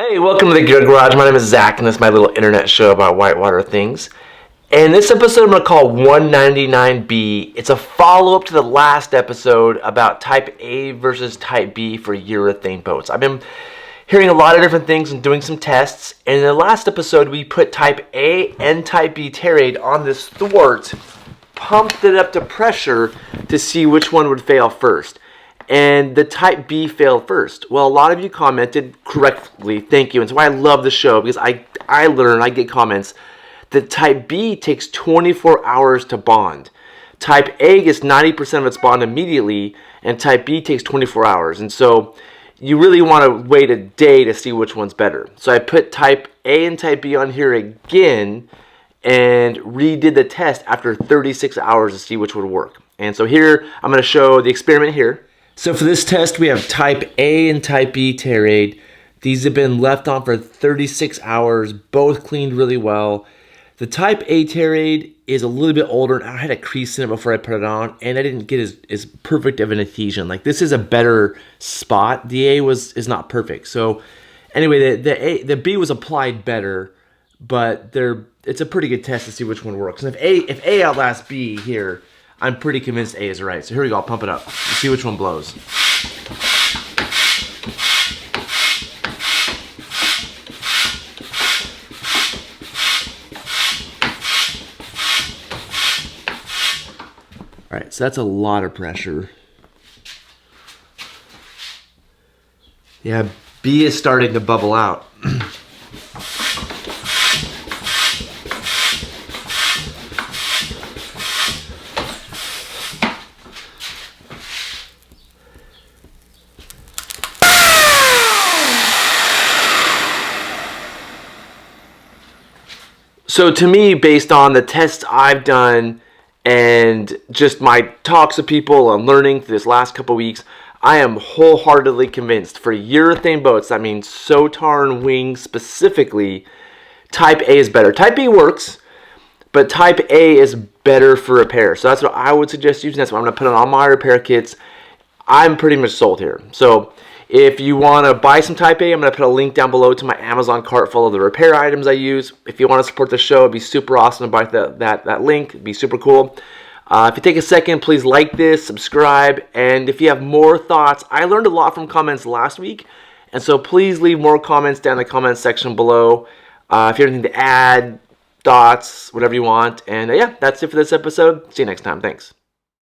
Hey, welcome to the Gear Garage. My name is Zach, and this is my little internet show about whitewater things. And this episode I'm going to call 199B. It's a follow-up to the last episode about Type A versus Type B for urethane boats. I've been hearing a lot of different things and doing some tests. And in the last episode, we put Type A and Type B Tear Aid on this thwart, pumped it up to pressure to see which one would fail first. And the Type B failed first. Well, a lot of you commented correctly, thank you. And so I love the show because I get comments that Type B takes 24 hours to bond. Type A gets 90% of its bond immediately, and Type B takes 24 hours. And so you really want to wait a day to see which one's better. So I put Type A and Type B on here again and redid the test after 36 hours to see which would work. And so here, I'm going to show the experiment here. So for this test, we have Type A and Type B Tear Aid. These have been left on for 36 hours, both cleaned really well. The Type A Tear Aid is a little bit older, and I had a crease in it before I put it on, and I didn't get as perfect of an adhesion. Like, this is a better spot. The A is not perfect. So anyway, the B was applied better, but it's a pretty good test to see which one works. And if A outlasts B here, I'm pretty convinced A is right. So here we go, I'll pump it up. Let's see which one blows. All right, so that's a lot of pressure. Yeah, B is starting to bubble out. So to me, based on the tests I've done and just my talks with people and learning through this last couple weeks, I am wholeheartedly convinced for urethane boats, that means Sotar and Wing specifically, Type A is better. Type B works, but Type A is better for repair. So that's what I would suggest using. That's what I'm going to put on all my repair kits. I'm pretty much sold here. So if you want to buy some Type A, I'm going to put a link down below to my Amazon cart full of the repair items I use. If you want to support the show, it'd be super awesome to buy that link. It'd be super cool. If you take a second, please like this, subscribe, and if you have more thoughts, I learned a lot from comments last week, and so please leave more comments down in the comments section below. If you have anything to add, thoughts, whatever you want. And yeah, that's it for this episode. See you next time. Thanks.